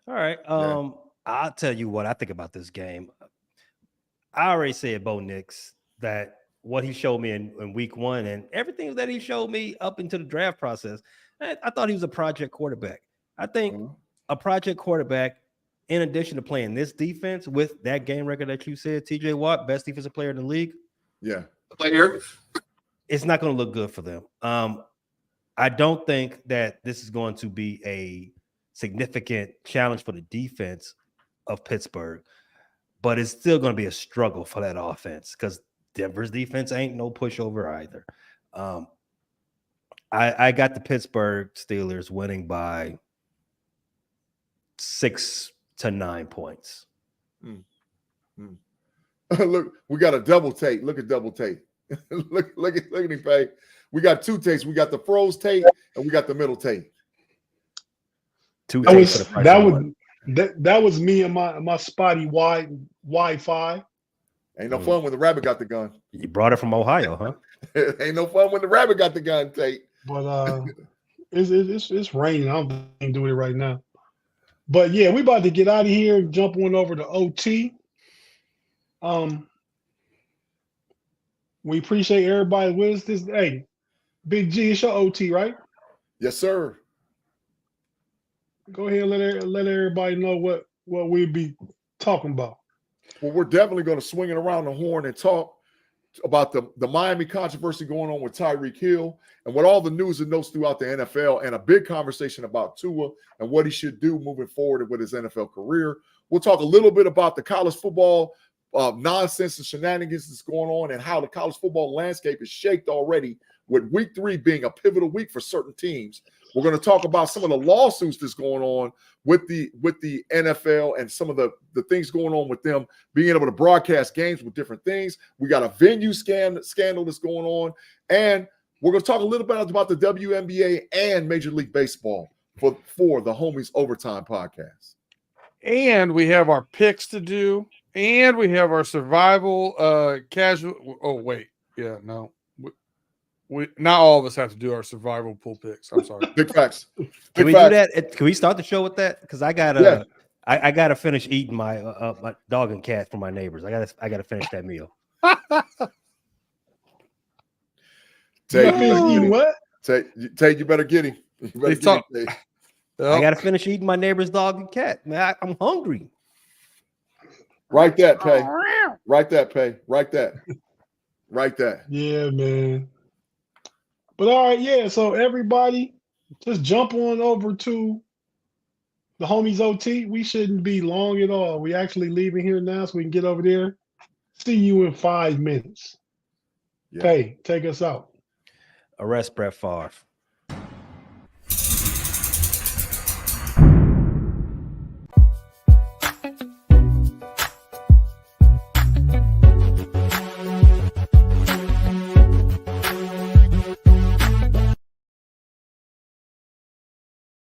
All right. I'll tell you what I think about this game. I already said Bo Nix that what he showed me in week 1 and everything that he showed me up into the draft process, I thought he was a project quarterback. I think a project quarterback, in addition to playing this defense with that game record that you said, TJ Watt, best defensive player in the league. Yeah. It's not going to look good for them. I don't think that this is going to be a significant challenge for the defense of Pittsburgh, but it's still going to be a struggle for that offense because Denver's defense ain't no pushover either. I got the Pittsburgh Steelers winning by 6 to 9 points. Look, we got a double Tate. Look at double Tate. look at him, Pay. We got 2 Tates. We got the froze Tate and we got the middle Tate. 2 Tates for the price of one. That was me and my spotty Wi-Fi. Ain't no fun when the rabbit got the gun. You brought it from Ohio, huh? Ain't no fun when the rabbit got the gun, Tate. But it's raining. I don't think I can do it right now. But yeah, we about to get out of here. Jump on over to OT. We appreciate everybody with us. Hey, Big G, it's your OT, right? Yes, sir. Go ahead and let everybody know what we'll be talking about. Well, we're definitely going to swing it around the horn and talk about the Miami controversy going on with Tyreek Hill and what all the news and notes throughout the NFL, and a big conversation about Tua and what he should do moving forward with his NFL career. We'll talk a little bit about the college football nonsense and shenanigans that's going on and how the college football landscape is shaped already, with week 3 being a pivotal week for certain teams. We're going to talk about some of the lawsuits that's going on with the NFL and some of the things going on with them being able to broadcast games with different things. We got a venue scandal that's going on. And we're going to talk a little bit about the WNBA and Major League Baseball for the Homies Overtime podcast. And we have our picks to do. And we have our survival casual. Oh, wait. Yeah, no. We not all of us have to do our survival pool picks. I'm sorry. Big facts. Can we do that? Can we start the show with that? Because I gotta, I gotta finish eating my my dog and cat from my neighbors. I gotta finish that meal. Tate, you better get him. I gotta finish eating my neighbor's dog and cat. Man, I'm hungry. Write that, Pay. Write that, Pay. Write that. Write that. Yeah, man. But all right, yeah. So everybody, just jump on over to the Homies OT. We shouldn't be long at all. We actually leaving here now, so we can get over there. See you in 5 minutes. Yeah. Pay, take us out. Arrest Brett Favre.